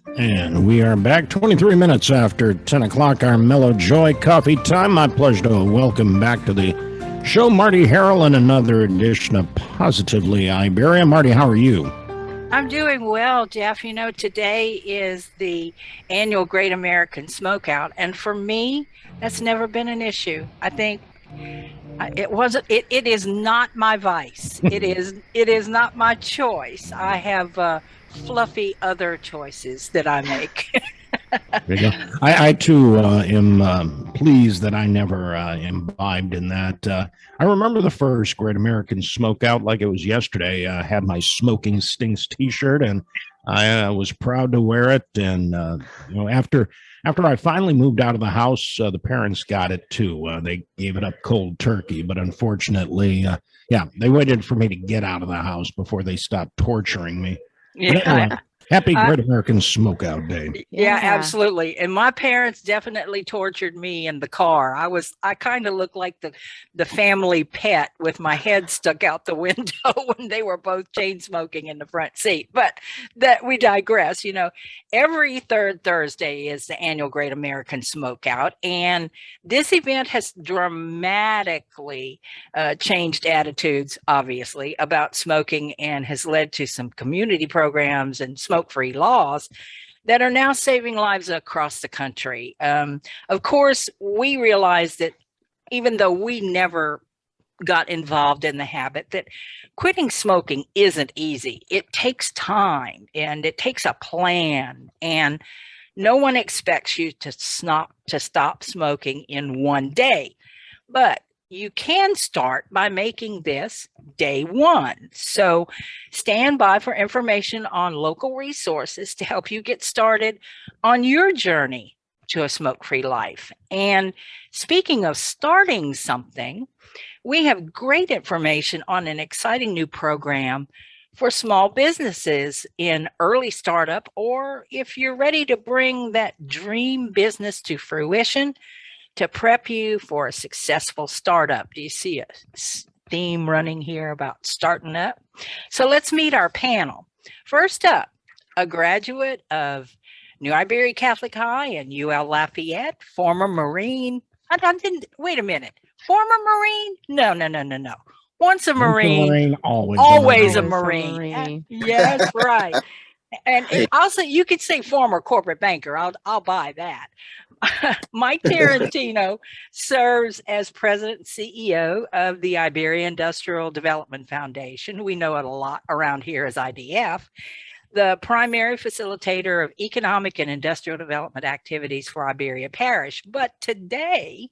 And we are back 23 minutes after 10 o'clock, our Mellow Joy coffee time. My pleasure to welcome back to the show Marty Harrell and another edition of Positively Iberia. Marty, how are you? I'm doing well, Jeff. You know, today is the annual Great American Smokeout, and for me, that's never been an issue. I think it wasn't. It is not my vice. It is not my choice. I have fluffy other choices that I make. There you go. I too am pleased that I never imbibed in that. I remember the first Great American Smokeout like it was yesterday. I had my Smoking Stinks T-shirt, and I was proud to wear it. And after I finally moved out of the house, the parents got it too. They gave it up cold turkey, but unfortunately, they waited for me to get out of the house before they stopped torturing me. Yeah. Anyway, happy Great American Smokeout Day. Yeah, absolutely. And my parents definitely tortured me in the car. I kind of looked like the family pet with my head stuck out the window when they were both chain smoking in the front seat. But that we digress. You know, every third Thursday is the annual Great American Smokeout. And this event has dramatically changed attitudes, obviously, about smoking and has led to some community programs and smoke-free laws that are now saving lives across the country. Of course, we realize that even though we never got involved in the habit, that quitting smoking isn't easy. It takes time and it takes a plan, and no one expects you to stop smoking in one day. But you can start by making this day one. So stand by for information on local resources to help you get started on your journey to a smoke-free life. And speaking of starting something, we have great information on an exciting new program for small businesses in early startup, or if you're ready to bring that dream business to fruition, to prep you for a successful startup. Do you see a theme running here about starting up? So let's meet our panel. First up, a graduate of New Iberia Catholic High and UL Lafayette, former Marine. Wait a minute. Former Marine? No. Once a Marine, always a Marine. Yes, right. And also, you could say former corporate banker. I'll buy that. Mike Tarantino serves as president and CEO of the Iberia Industrial Development Foundation. We know it a lot around here as IDF, the primary facilitator of economic and industrial development activities for Iberia Parish. But today,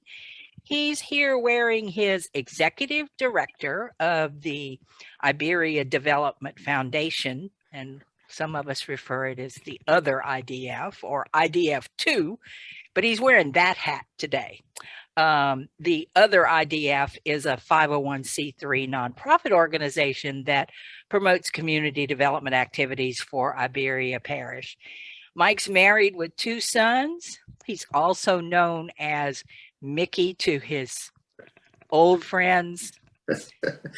he's here wearing his executive director of the Iberia Development Foundation, and some of us refer it as the other IDF or IDF 2, but he's wearing that hat today. The other IDF is a 501c3 nonprofit organization that promotes community development activities for Iberia Parish. Mike's married with 2 sons. He's also known as Mickey to his old friends.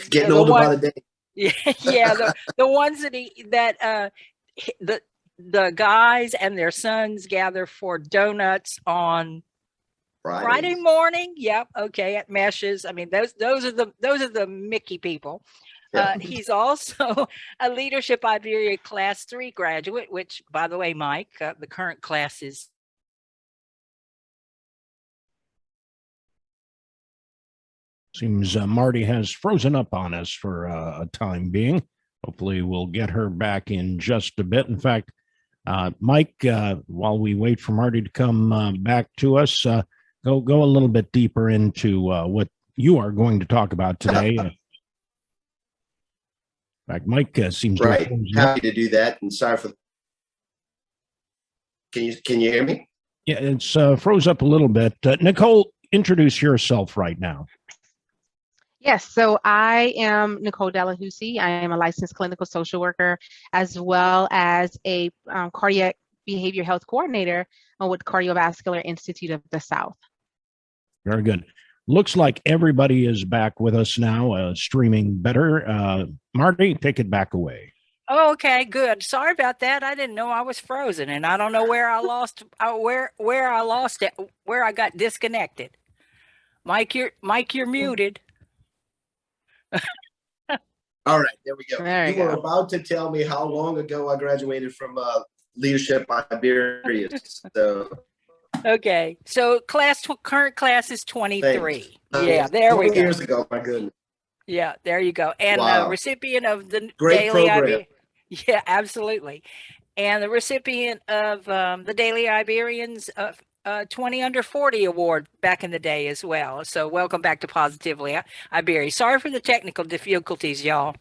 Getting older by the day. Yeah, the ones that the guys and their sons gather for donuts on Friday morning. Yep. Okay. At Meshes. I mean, those are the Mickey people. Yeah. He's also a Leadership Iberia Class 3 graduate, which, by the way, Mike, the current class is. Seems Marty has frozen up on us for a time being. Hopefully we'll get her back in just a bit. In fact, Mike, while we wait for Marty to come back to us, go a little bit deeper into what you are going to talk about today. In fact, Mike seems right. Happy to do that, and sorry for. Can you hear me? Yeah, it's froze up a little bit. Nichole, introduce yourself right now. Yes, so I am Nichole Delahoussaye. I am a licensed clinical social worker, as well as a cardiac behavior health coordinator with Cardiovascular Institute of the South. Very good. Looks like everybody is back with us now, streaming better. Marty, take it back away. Oh, okay, good. Sorry about that. I didn't know I was frozen, and I don't know where I lost where I lost it, where I got disconnected. Mike, you're muted. All right, there we go. There You you were go. about to tell me how long ago I graduated from leadership Iberia. So Okay, so current class is thanks. 23. Yeah, there we 20 go. years ago, my goodness. Yeah, there you go. And the Wow. recipient of the Great Daily program. IB. Yeah, absolutely. And the recipient of the Daily Iberians 20 under 40 award back in the day as well. So welcome back to Positively Iberia. Sorry for the technical difficulties, y'all.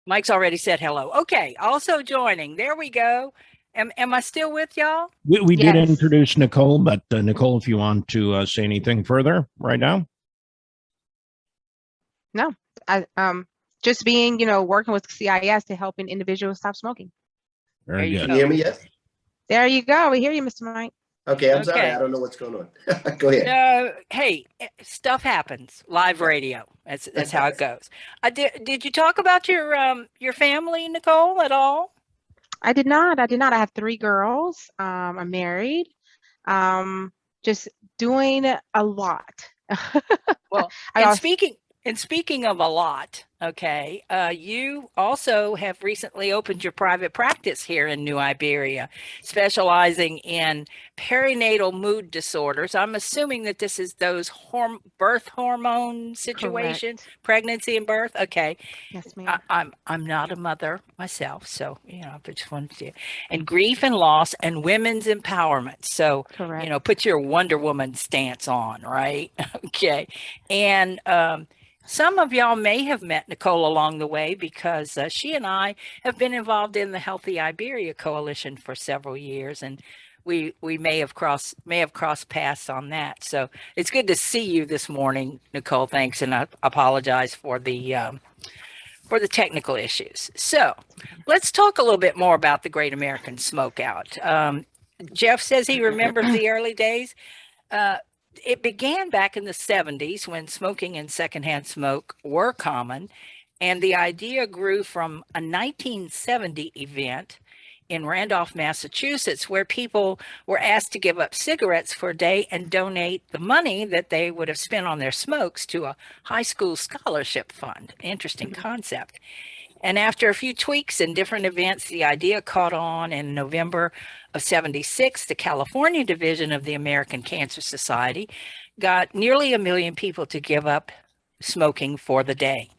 Mike's already said hello. Okay, also joining. There we go. Am I still with y'all? We did Yes. introduce Nichole, but Nichole, if you want to say anything further right now. No, I just being, working with CIS to helping individuals stop smoking. Very good. Can you hear me? Yes. There you go. We hear you, Mr. Mike. Okay, I'm sorry. Okay. I don't know what's going on. Go ahead. No, hey, stuff happens. Live radio. That's how it goes. Did you talk about your family, Nichole, at all? I did not. I have 3 girls. I'm married. Just doing a lot. Well, I and also, speaking of a lot, okay, you also have recently opened your private practice here in New Iberia, specializing in perinatal mood disorders. I'm assuming that this is those birth hormone situation, correct. pregnancy and birth. Okay, Yes, ma'am. I'm not a mother myself, so I just wanted to, and grief and loss and women's empowerment. So Correct. put your Wonder Woman stance on, right? Okay, and some of y'all may have met Nichole along the way because she and I have been involved in the Healthy Iberia Coalition for several years, and we may have crossed paths on that. So it's good to see you this morning, Nichole. Thanks, and I apologize for the technical issues. So let's talk a little bit more about the Great American Smokeout. Jeff says he remembers the early days. It began back in the 70s when smoking and secondhand smoke were common, and the idea grew from a 1970 event in Randolph, Massachusetts, where people were asked to give up cigarettes for a day and donate the money that they would have spent on their smokes to a high school scholarship fund. Interesting concept. And after a few tweaks and different events, the idea caught on in November of 76. The California division of the American Cancer Society got nearly 1 million people to give up smoking for the day.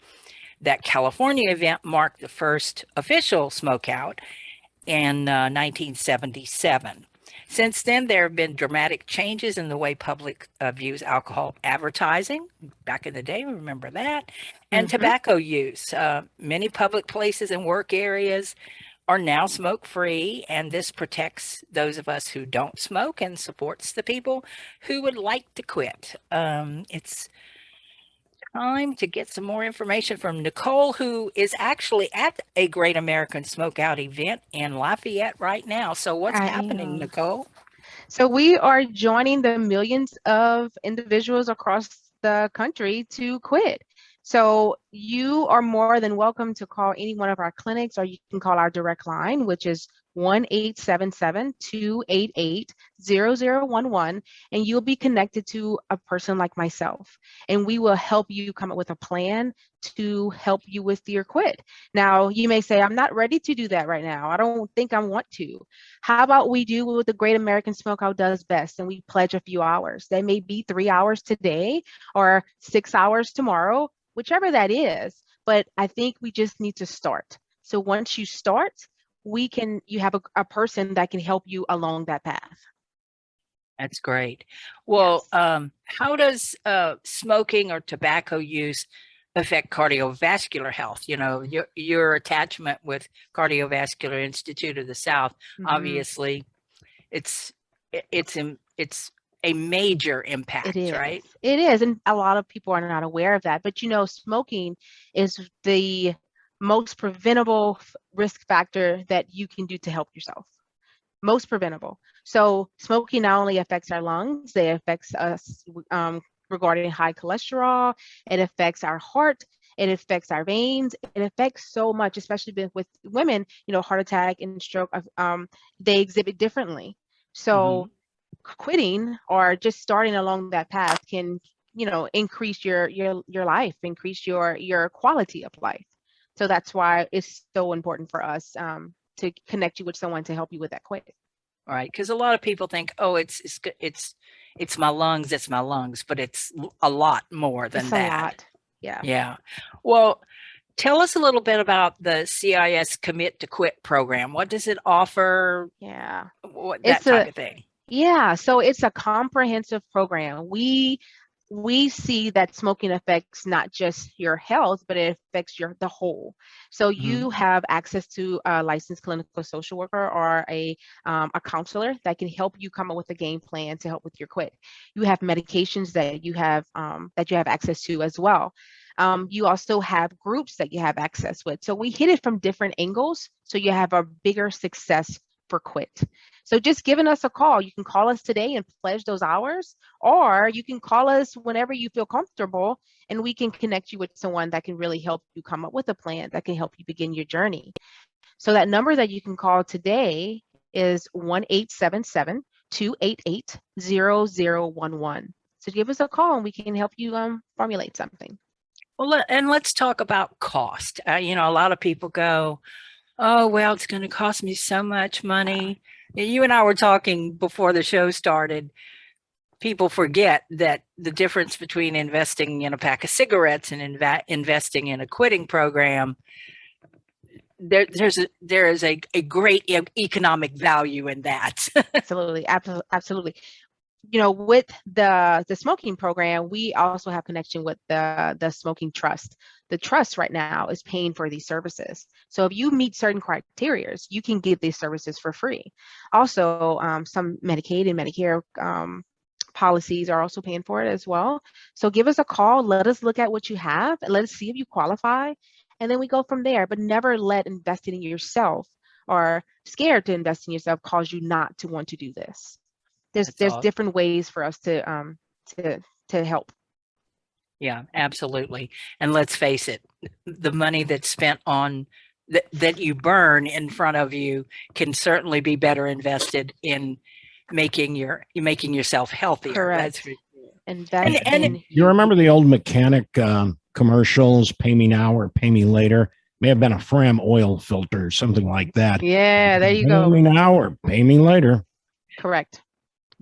That California event marked the first official smokeout in 1977. Since then, there have been dramatic changes in the way public views alcohol advertising. Back in the day, remember that, and tobacco use. Many public places and work areas are now smoke-free, and this protects those of us who don't smoke and supports the people who would like to quit. It's time to get some more information from Nichole, who is actually at a Great American Smokeout event in Lafayette right now. So what's happening, Nichole? So we are joining the millions of individuals across the country to quit. So you are more than welcome to call any one of our clinics, or you can call our direct line, which is 1-877-288-0011, and you'll be connected to a person like myself, and we will help you come up with a plan to help you with your quit. Now, you may say, I'm not ready to do that right now. I don't think I want to. How about we do what the Great American Smokeout does best, and we pledge a few hours. That may be 3 hours today or 6 hours tomorrow, whichever that is, but I think we just need to start. So once you start, you have a person that can help you along that path. That's great. Well, Yes. how does smoking or tobacco use affect cardiovascular health? Your attachment with Cardiovascular Institute of the South, obviously, it's a major impact, right? It is, and a lot of people are not aware of that. But smoking is the most preventable risk factor that you can do to help yourself. Most preventable. So smoking not only affects our lungs, it affects us regarding high cholesterol. It affects our heart. It affects our veins. It affects so much, especially with women, heart attack and stroke, they exhibit differently. So quitting or just starting along that path can, increase your life, increase your quality of life. So that's why it's so important for us to connect you with someone to help you with that quit. Right, because a lot of people think, oh, it's my lungs, it's my lungs, but it's a lot more than It's that. a lot. Yeah. Yeah. Well, tell us a little bit about the CIS Commit to Quit program. What does it offer? Yeah. That type of thing. Yeah. So it's a comprehensive program. We see that smoking affects not just your health, but it affects the whole. So you have access to a licensed clinical social worker or a counselor that can help you come up with a game plan to help with your quit. You have medications that you have access to as well. You also have groups that you have access with. So we hit it from different angles, so you have a bigger success for quit. So just giving us a call. You can call us today and pledge those hours, or you can call us whenever you feel comfortable, and we can connect you with someone that can really help you come up with a plan that can help you begin your journey. So that number that you can call today is 1-877-288-0011. So give us a call and we can help you formulate something. Well, and let's talk about cost. A lot of people go, oh, well, it's going to cost me so much money. You and I were talking before the show started. People forget that the difference between investing in a pack of cigarettes and investing in a quitting program, there is a great economic value in that. Absolutely. Absolutely. With the smoking program, we also have connection with the smoking trust. The trust right now is paying for these services. So if you meet certain criteria, you can get these services for free. Also, some Medicaid and Medicare policies are also paying for it as well. So give us a call. Let us look at what you have and let us see if you qualify. And then we go from there. But never let investing in yourself or scared to invest in yourself cause you not to want to do this. There's different ways for us to help. Yeah, absolutely. And let's face it, the money that's spent on that you burn in front of you can certainly be better invested in making yourself healthier. Correct. And you remember the old mechanic commercials, pay me now or pay me later? May have been a Fram oil filter, something like that. Yeah, there you go. Pay me now or pay me later. Correct.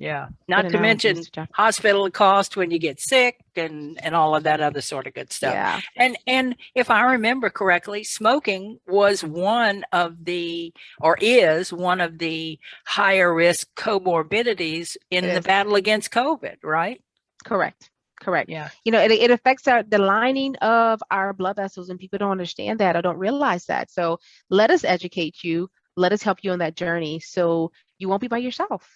Yeah. Not to mention hospital cost when you get sick and all of that other sort of good stuff. Yeah. And if I remember correctly, smoking is one of the higher risk comorbidities in the battle against COVID, right? Correct. Yeah. It affects the lining of our blood vessels, and people don't understand that or don't realize that. So let us educate you. Let us help you on that journey so you won't be by yourself.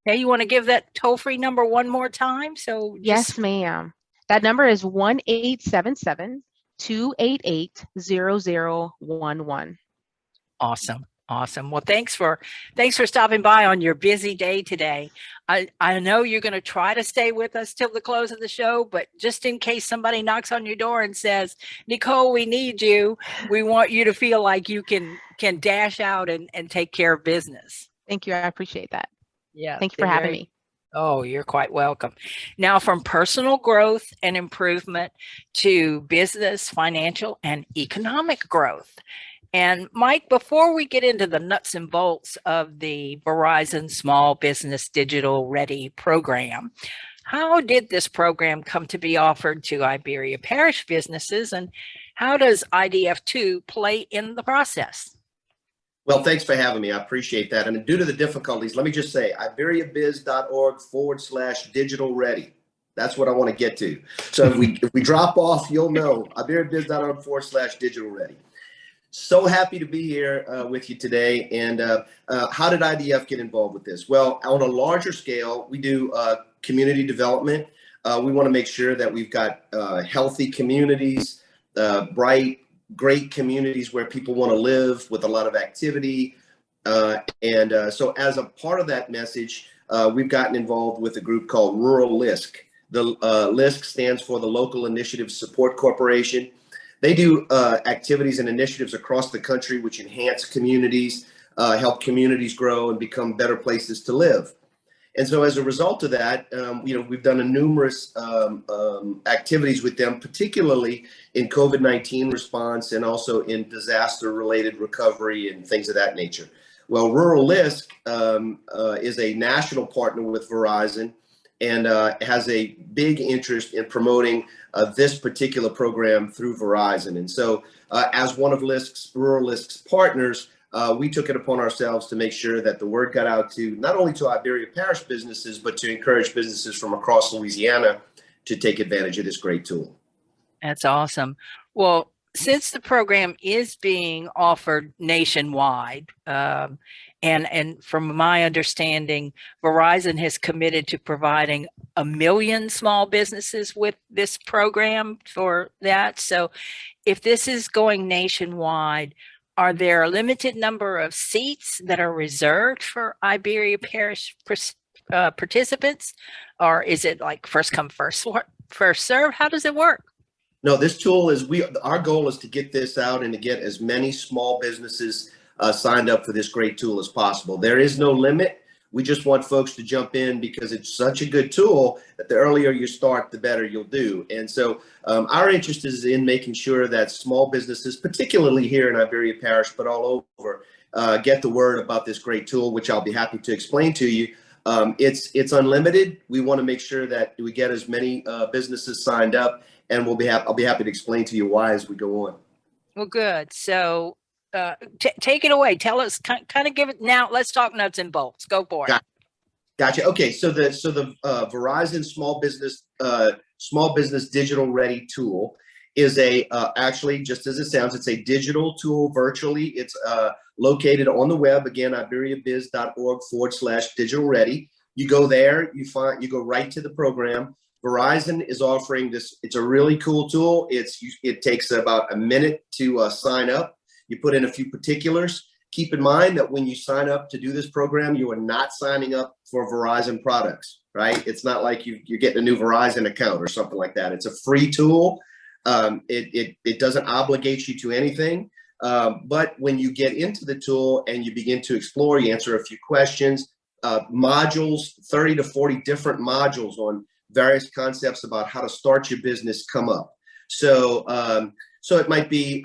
Hey, you want to give that toll-free number one more time? Yes, ma'am. That number is 1-877-288-0011. Awesome. Well, thanks for stopping by on your busy day today. I know you're going to try to stay with us till the close of the show, but just in case somebody knocks on your door and says, Nichole, we need you, we want you to feel like you can dash out and take care of business. Thank you. I appreciate that. Yeah. Thank you for having me. Oh, you're quite welcome. Now, from personal growth and improvement to business, financial, and economic growth. And Mike, before we get into the nuts and bolts of the Verizon Small Business Digital Ready program, how did this program come to be offered to Iberia Parish businesses, and how does IDF2 play in the process? Well, thanks for having me. I appreciate that. And due to the difficulties, let me just say, iberiabiz.org/digital ready. That's what I want to get to. So if we drop off, you'll know, iberiabiz.org/digital ready. So happy to be here with you today. And how did IDF get involved with this? Well, on a larger scale, we do community development. We want to make sure that we've got healthy communities, great communities where people want to live with a lot of activity. So as a part of that message, we've gotten involved with a group called Rural LISC. The LISC stands for the Local Initiative Support Corporation. They do activities and initiatives across the country which enhance communities, help communities grow and become better places to live. And so as a result of that, we've done numerous activities with them, particularly in COVID-19 response and also in disaster-related recovery and things of that nature. Well, Rural 𝙧𝙬𝙤 is a national partner with Verizon and has a big interest in promoting this particular program through Verizon. And so as one of Rural 𝙧𝙬𝙤's partners, we took it upon ourselves to make sure that the word got out to not only to Iberia Parish businesses, but to encourage businesses from across Louisiana to take advantage of this great tool. That's awesome. Well, since the program is being offered nationwide, and from my understanding, Verizon has committed to providing 1 million small businesses with this program for that. So if this is going nationwide, are there a limited number of seats that are reserved for Iberia Parish participants? Or is it like first come, first serve? How does it work? No, this tool is, our goal is to get this out and to get as many small businesses signed up for this great tool as possible. There is no limit. We just want folks to jump in because it's such a good tool that the earlier you start, the better you'll do. And so our interest is in making sure that small businesses, particularly here in Iberia Parish, but all over, get the word about this great tool, which I'll be happy to explain to you. It's unlimited. We want to make sure that we get as many businesses signed up, and I'll be happy to explain to you why as we go on. Well, good. So take it away. Tell us, kind of give it now. Let's talk nuts and bolts. Go for it. Gotcha. Okay. So the Verizon Small Business Digital Ready tool is actually, just as it sounds, it's a digital tool virtually. It's located on the web, again, iberiabiz.org/digital ready. You go there, you go right to the program. Verizon is offering this. It's a really cool tool. It takes about a minute to sign up. You put in a few particulars. Keep in mind that when you sign up to do this program, you are not signing up for Verizon products, right? It's not like you're getting a new Verizon account or something like that. It's a free tool. It doesn't obligate you to anything. But when you get into the tool and you begin to explore, you answer a few questions, modules, 30 to 40 different modules on various concepts about how to start your business come up. So it might be,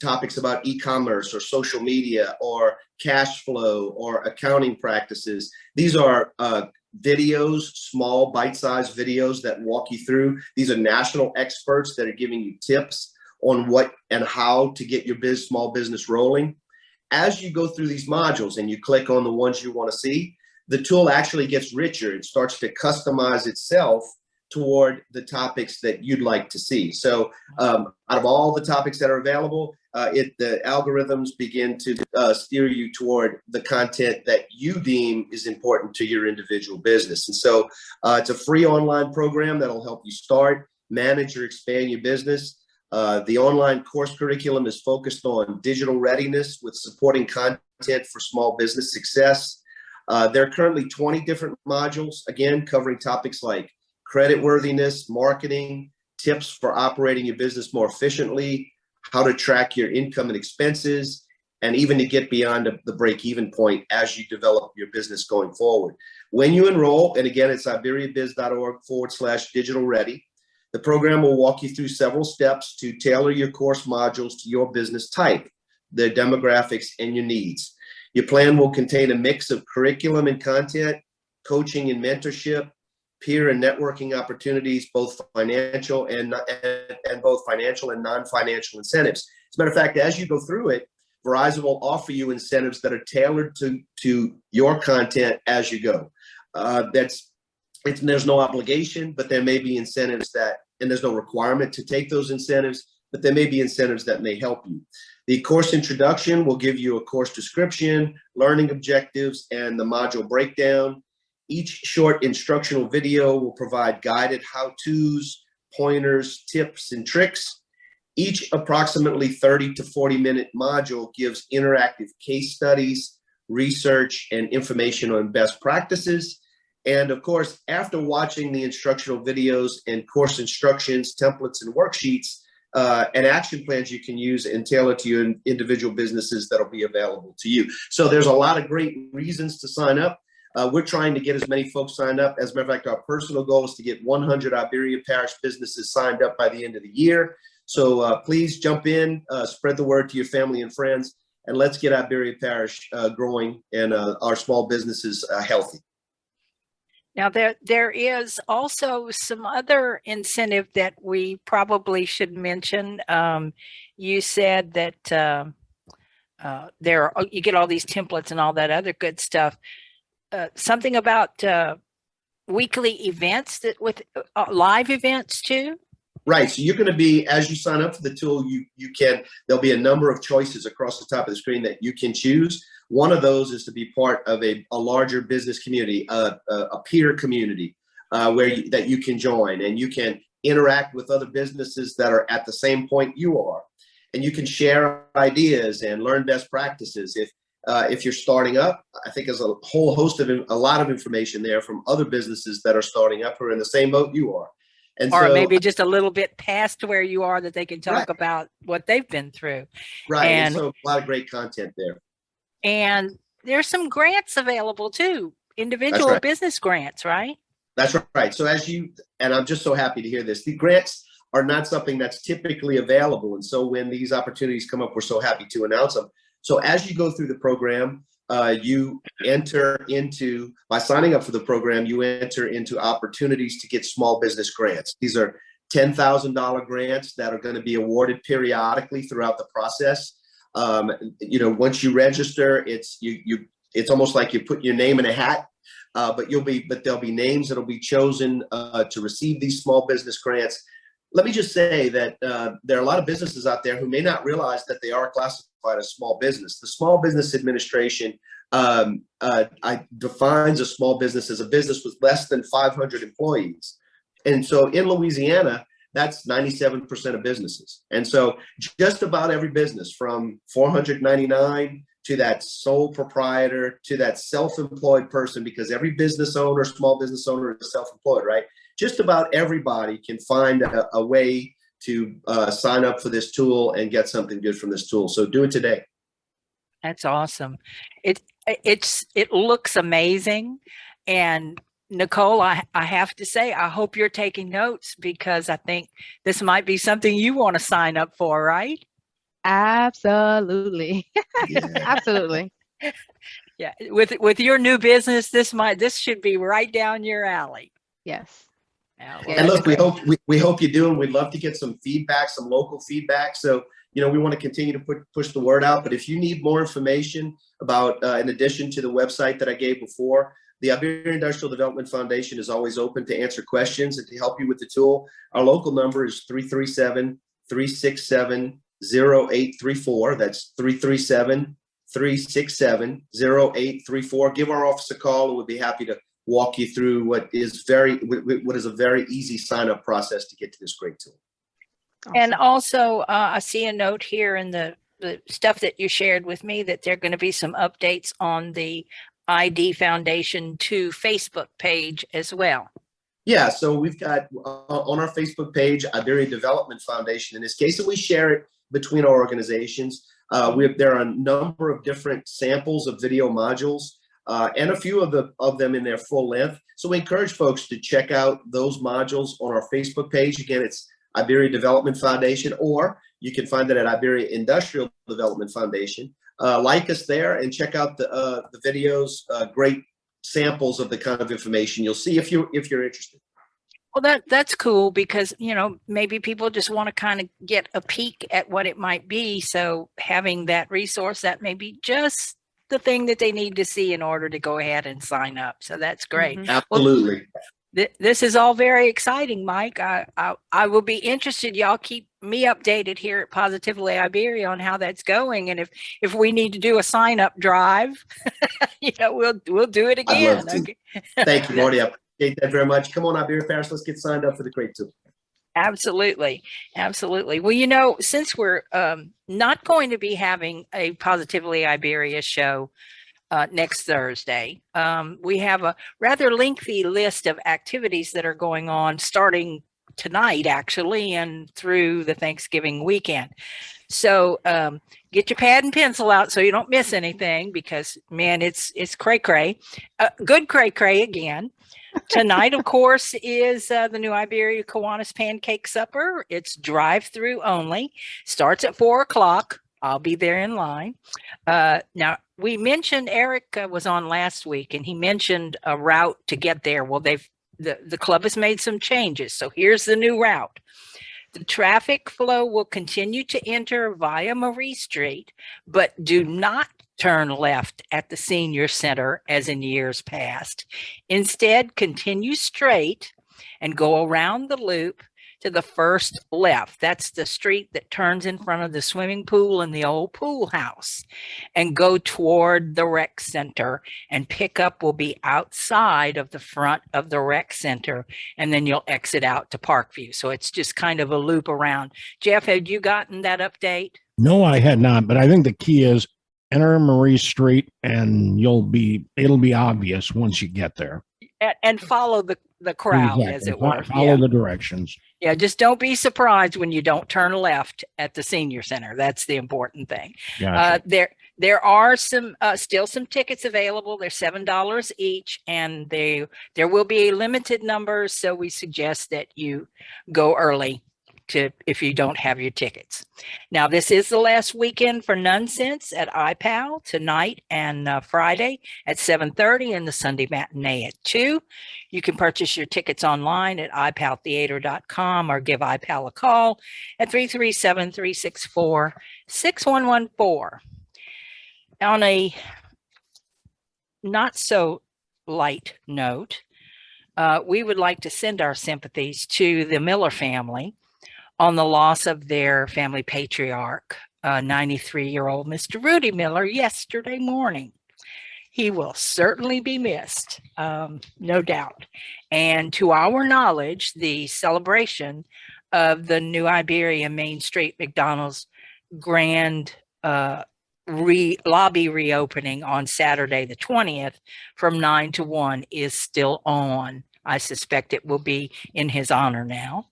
topics about e-commerce or social media or cash flow or accounting practices. These are videos, small bite-sized videos that walk you through. These are national experts that are giving you tips on what and how to get your small business rolling. As you go through these modules and you click on the ones you want to see, the tool actually gets richer. It starts to customize itself toward the topics that you'd like to see. So out of all the topics that are available, the algorithms begin to steer you toward the content that you deem is important to your individual business. And so it's a free online program that'll help you start, manage, or expand your business. The online course curriculum is focused on digital readiness with supporting content for small business success. There are currently 20 different modules, again, covering topics like creditworthiness, marketing, tips for operating your business more efficiently, how to track your income and expenses, and even to get beyond the break-even point as you develop your business going forward. When you enroll, and again, it's iberiabiz.org/digital ready, the program will walk you through several steps to tailor your course modules to your business type, their demographics, and your needs. Your plan will contain a mix of curriculum and content, coaching and mentorship, peer and networking opportunities, both financial and non-financial incentives. As a matter of fact, as you go through it, Verizon will offer you incentives that are tailored to your content as you go. There's no obligation, but there may be incentives and there's no requirement to take those incentives, but there may be incentives that may help you. The course introduction will give you a course description, learning objectives, and the module breakdown. Each short instructional video will provide guided how-tos, pointers, tips, and tricks. Each approximately 30 to 40-minute module gives interactive case studies, research, and information on best practices. And of course, after watching the instructional videos and course instructions, templates, and worksheets, and action plans you can use and tailor to your individual businesses that'll be available to you. So there's a lot of great reasons to sign up. We're trying to get as many folks signed up. As a matter of fact, our personal goal is to get 100 Iberia Parish businesses signed up by the end of the year. So please jump in, spread the word to your family and friends, and let's get Iberia Parish growing and our small businesses healthy. Now, there is also some other incentive that we probably should mention. You said that you get all these templates and all that other good stuff. Something about weekly events with live events too. Right. So you're going to be, as you sign up for the tool, there'll be a number of choices across the top of the screen that you can choose. One of those is to be part of a larger business community, a peer community that you can join, and you can interact with other businesses that are at the same point you are, and you can share ideas and learn best practices. If you're starting up, I think there's a whole host of a lot of information there from other businesses that are starting up who are in the same boat you are. And or so, maybe just a little bit past where you are that they can talk about what they've been through. Right. And so a lot of great content there. And there's some grants available too, individual business grants, right? That's right. So and I'm just so happy to hear this, the grants are not something that's typically available. And so when these opportunities come up, we're so happy to announce them. So as you go through the program, you enter into, by signing up for the program, you enter into opportunities to get small business grants. These are $10,000 grants that are going to be awarded periodically throughout the process. Once you register, it's almost like you put your name in a hat, but there'll be names that'll be chosen to receive these small business grants. Let me just say that there are a lot of businesses out there who may not realize that they are classified as small business. The Small Business Administration defines a small business as a business with less than 500 employees. And so in Louisiana, that's 97% of businesses. And so just about every business, from 499 to that sole proprietor to that self-employed person, because every business owner, small business owner is self-employed, right? Just about everybody can find a way to sign up for this tool and get something good from this tool. So do it today. That's awesome. It looks amazing. And Nichole, I have to say, I hope you're taking notes, because I think this might be something you want to sign up for, right? Absolutely. Yeah. Absolutely. Yeah. With your new business, this should be right down your alley. Yes. Well, And look, we hope you do, and we'd love to get some feedback, some local feedback. So, we want to continue to push the word out. But if you need more information about, in addition to the website that I gave before, the Iberia Industrial Development Foundation is always open to answer questions and to help you with the tool. Our local number is 337-367-0834. That's 337-367-0834. Give our office a call, and we'll be happy to walk you through what is a very easy sign-up process to get to this great tool. Awesome. And also, I see a note here in the stuff that you shared with me that there are going to be some updates on the ID Foundation 2 Facebook page as well. Yeah, so we've got on our Facebook page, Iberia Development Foundation in this case, and we share it between our organizations. There are a number of different samples of video modules, and a few of them in their full length. So we encourage folks to check out those modules on our Facebook page. Again, it's Iberia Development Foundation, or you can find it at Iberia Industrial Development Foundation. Like us there and check out the videos, great samples of the kind of information you'll see if you're interested. Well, that's cool, because, maybe people just want to kind of get a peek at what it might be. So having that resource, that may be just the thing that they need to see in order to go ahead and sign up. So that's great. Mm-hmm. Absolutely. Well, this is all very exciting, Mike. I will be interested. Y'all keep me updated here at Positively Iberia on how that's going. And if we need to do a sign up drive, we'll do it again. I'd love to. Okay. Thank you, Marty. I appreciate that very much. Come on, Iberia Parish. Let's get signed up for the great tool. Absolutely. Absolutely. Well, since we're not going to be having a Positively Iberia show next Thursday, we have a rather lengthy list of activities that are going on starting tonight, actually, and through the Thanksgiving weekend. So get your pad and pencil out so you don't miss anything, because man, it's cray cray, good cray cray again. Tonight, of course, is the new Iberia Kiwanis Pancake Supper. It's drive-through only. Starts at 4 o'clock. I'll be there in line. Now, we mentioned Eric was on last week, and he mentioned a route to get there. Well, the club has made some changes. So here's the new route. The traffic flow will continue to enter via Marie Street, but do not turn left at the senior center as in years past. Instead, continue straight and go around the loop to the first left. That's the street that turns in front of the swimming pool and the old pool house, and go toward the rec center, and pickup will be outside of the front of the rec center, and then you'll exit out to Parkview. So it's just kind of a loop around. Jeff, had you gotten that update? No, I had not, but I think the key is enter Marie Street, and it'll be obvious once you get there. And follow the crowd, Exactly. as it were. Follow the directions. Yeah, just don't be surprised when you don't turn left at the senior center. That's the important thing. Gotcha. There are still some tickets available. They're $7 each, and there will be a limited number. So we suggest that you go early if you don't have your tickets. Now, this is the last weekend for Nonsense at iPal tonight and Friday at 7:30, and the Sunday matinee at 2. You can purchase your tickets online at ipaltheater.com or give iPal a call at 337-364-6114. On a not so light note, we would like to send our sympathies to the Miller family on the loss of their family patriarch, 93-year-old Mr. Rudy Miller, yesterday morning. He will certainly be missed, no doubt. And to our knowledge, the celebration of the new Iberia Main Street McDonald's grand lobby reopening on Saturday the 20th from 9 to 1 is still on. I suspect it will be in his honor now.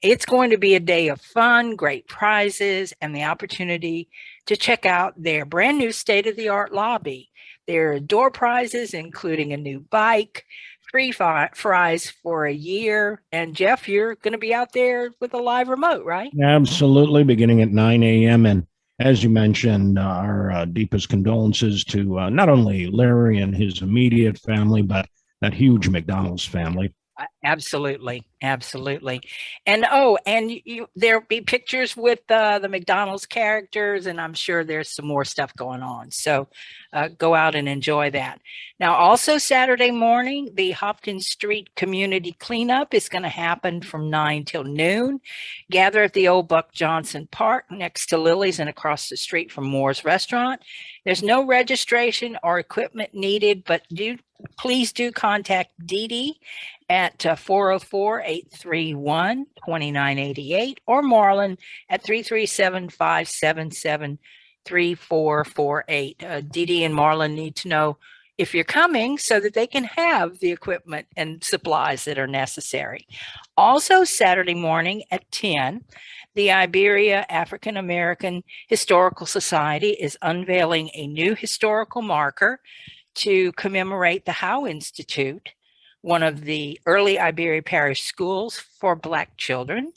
It's going to be a day of fun, great prizes, and the opportunity to check out their brand new state-of-the-art lobby. There are door prizes, including a new bike, free fries for a year. And Jeff, you're going to be out there with a live remote, right? Absolutely, beginning at 9 a.m. And as you mentioned, our deepest condolences to not only Larry and his immediate family, but that huge McDonald's family. Absolutely. Absolutely. And there'll be pictures with the McDonald's characters, and I'm sure there's some more stuff going on. So go out and enjoy that. Now, also Saturday morning, the Hopkins Street Community Cleanup is going to happen from 9 till noon. Gather at the old Buck Johnson Park next to Lily's and across the street from Moore's Restaurant. There's no registration or equipment needed, but please do contact Dee Dee at 404-831-2988 or Marlon at 337-577-3448. Dee Dee and Marlon need to know if you're coming so that they can have the equipment and supplies that are necessary. Also, Saturday morning at 10, the Iberia African American Historical Society is unveiling a new historical marker to commemorate the Howe Institute, one of the early Iberia Parish schools for Black children.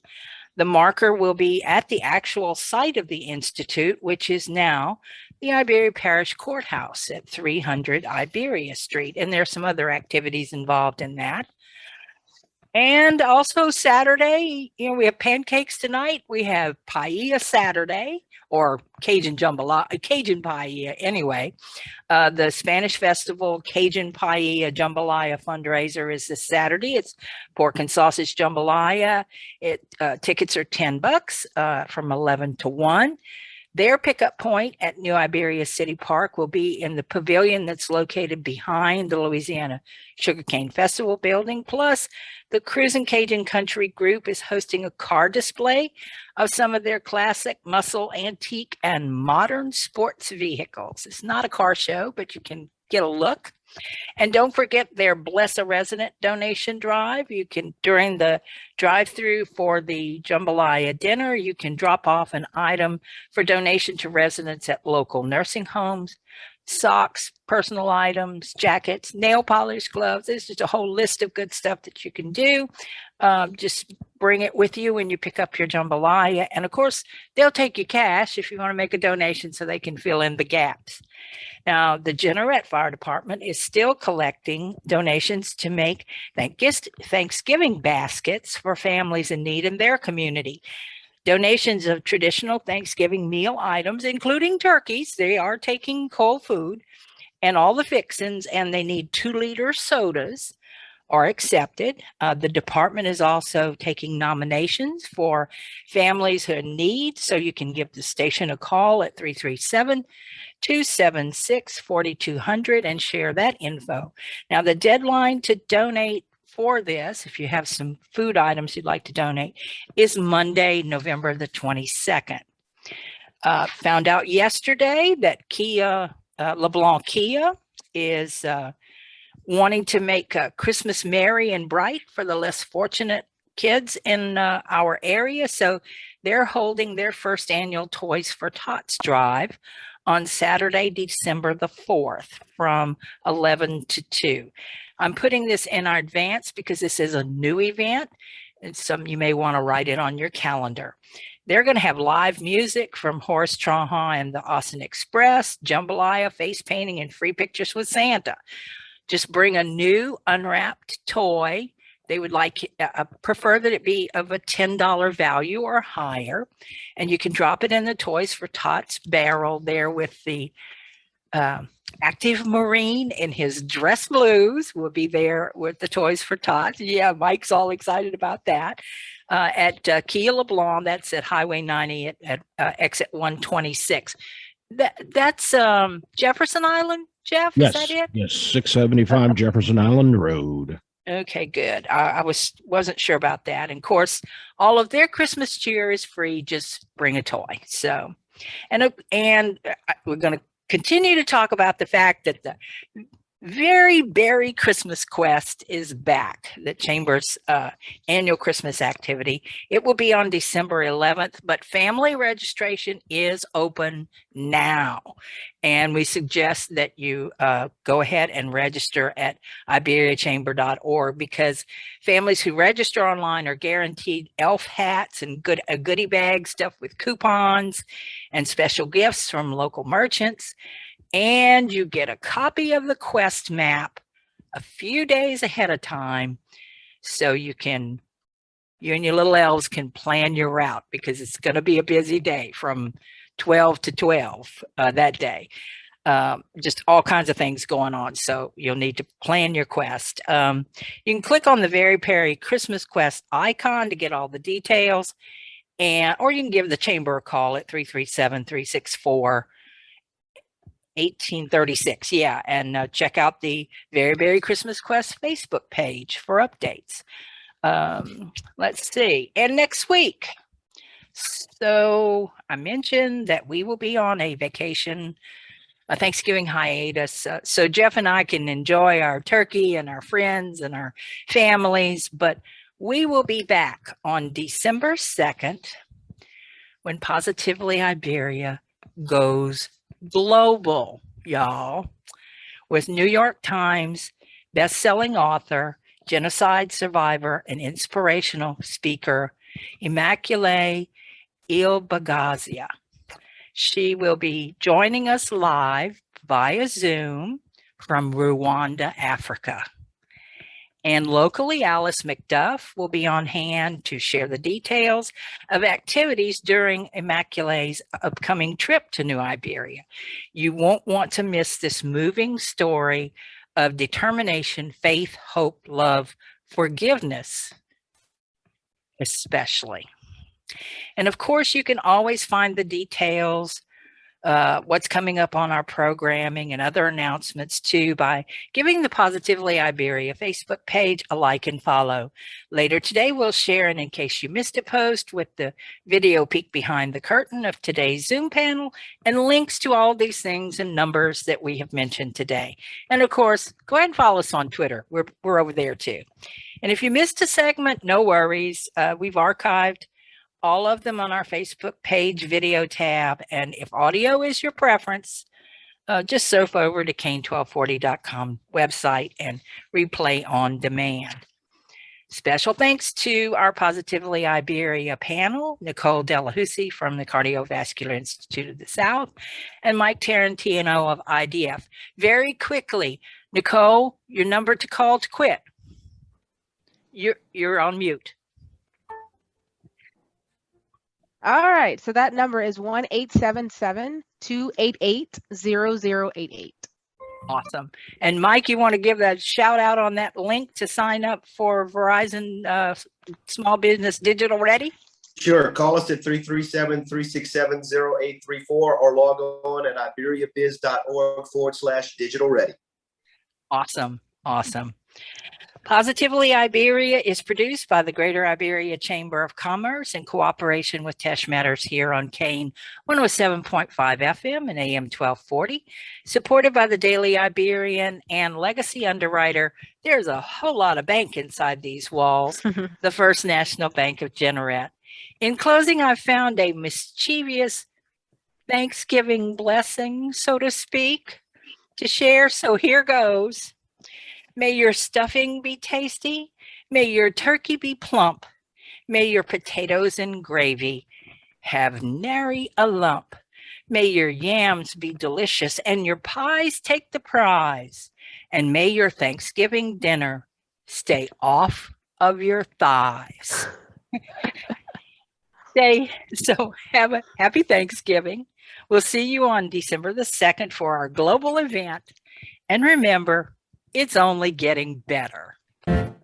The marker will be at the actual site of the Institute, which is now the Iberia Parish Courthouse at 300 Iberia Street. And there's some other activities involved in that. And also Saturday, we have pancakes tonight. We have paella Saturday, or Cajun jambalaya, Cajun paella anyway. The Spanish Festival Cajun Paella Jambalaya fundraiser is this Saturday. It's pork and sausage jambalaya. Tickets are $10 from 11 to 1. Their pickup point at New Iberia City Park will be in the pavilion that's located behind the Louisiana Sugarcane Festival building. Plus, the Cruisin' Cajun Country Group is hosting a car display of some of their classic, muscle, antique, and modern sports vehicles. It's not a car show, but you can get a look. And don't forget their Bless a Resident donation drive. You can, during the drive-through for the jambalaya dinner, you can drop off an item for donation to residents at local nursing homes. Socks, personal items, jackets, nail polish, gloves. There's just a whole list of good stuff that you can do. Just bring it with you when you pick up your jambalaya. And of course, they'll take your cash if you want to make a donation so they can fill in the gaps. Now, the Jeanerette Fire Department is still collecting donations to make Thanksgiving baskets for families in need in their community. Donations of traditional Thanksgiving meal items, including turkeys, they are taking cold food and all the fixins, and they need 2-liter sodas are accepted. The department is also taking nominations for families who are in need, so you can give the station a call at 337-276-4200 and share that info. Now, the deadline to donate for this, if you have some food items you'd like to donate, is Monday, November the 22nd. Found out yesterday that LeBlanc Kia is wanting to make Christmas merry and bright for the less fortunate kids in our area. So they're holding their first annual Toys for Tots drive on Saturday, December the 4th from 11 to 2. I'm putting this in our advance because this is a new event, and some you may want to write it on your calendar. They're going to have live music from Horace Trahan and the Austin Express, jambalaya, face painting, and free pictures with Santa. Just bring a new unwrapped toy. They would prefer that it be of a $10 value or higher, and you can drop it in the Toys for Tots barrel there with the Active Marine in his dress blues will be there with the Toys for Tots. Yeah, Mike's all excited about that. At Kia LeBlanc, that's at Highway 90 at exit 126. That's Jefferson Island, Jeff? Yes, is that it? yes, 675 Jefferson Island Road. Okay, good. I wasn't sure about that. And of course, all of their Christmas cheer is free. Just bring a toy. So, and we're going to continue to talk about the fact that the Very Berry Christmas Quest is back, the Chamber's annual Christmas activity. It will be on December 11th, but family registration is open now. And we suggest that you go ahead and register at iberiachamber.org, because families who register online are guaranteed elf hats and a goodie bag stuffed with coupons and special gifts from local merchants. And you get a copy of the quest map a few days ahead of time, so you and your little elves can plan your route, because it's going to be a busy day from 12 to 12 that day. Just all kinds of things going on, so you'll need to plan your quest. You can click on the Very Berry Christmas Quest icon to get all the details, or you can give the Chamber a call at 337-364-1836. Yeah, and check out the Very Berry Christmas Quest Facebook page for updates. Let's see. And next week, so I mentioned that we will be on a vacation, a Thanksgiving hiatus, so Jeff and I can enjoy our turkey and our friends and our families, but we will be back on December 2nd when Positively Iberia goes global, y'all, with New York Times best-selling author, genocide survivor, and inspirational speaker, Nichole Delahoussaye. She will be joining us live via Zoom from Rwanda, Africa. And locally, Alice McDuff will be on hand to share the details of activities during Nichole's upcoming trip to New Iberia. You won't want to miss this moving story of determination, faith, hope, love, forgiveness, especially. And of course, you can always find the details what's coming up on our programming and other announcements too by giving the Positively Iberia Facebook page a like and follow. Later today, we'll share an in case you missed it post with the video peek behind the curtain of today's Zoom panel and links to all these things and numbers that we have mentioned today. And of course, go ahead and follow us on Twitter. We're over there too. And if you missed a segment, no worries. We've archived all of them on our Facebook page video tab. And if audio is your preference, just surf over to kane1240.com website and replay on demand. Special thanks to our Positively Iberia panel, Nichole Delahoussaye from the Cardiovascular Institute of the South, and Mike Tarantino of IDF. Very quickly, Nichole, your number to call to quit. You're on mute. All right, so that number is 1-877-288-0088. Awesome. And Mike, you want to give that shout out on that link to sign up for Verizon Small Business Digital Ready? Sure. Call us at 337-367-0834 or log on at iberiabiz.org/digital ready. Awesome. Awesome. Positively Iberia is produced by the Greater Iberia Chamber of Commerce in cooperation with Tesh Matters here on Kane 107.5 FM and AM 1240, supported by the Daily Iberian and legacy underwriter. There's a whole lot of bank inside these walls, the First National Bank of Jeanerette. In closing, I've found a mischievous Thanksgiving blessing, so to speak, to share. So here goes. May your stuffing be tasty. May your turkey be plump. May your potatoes and gravy have nary a lump. May your yams be delicious and your pies take the prize. And may your Thanksgiving dinner stay off of your thighs. So have a happy Thanksgiving. We'll see you on December the 2nd for our global event. And remember, it's only getting better. Positively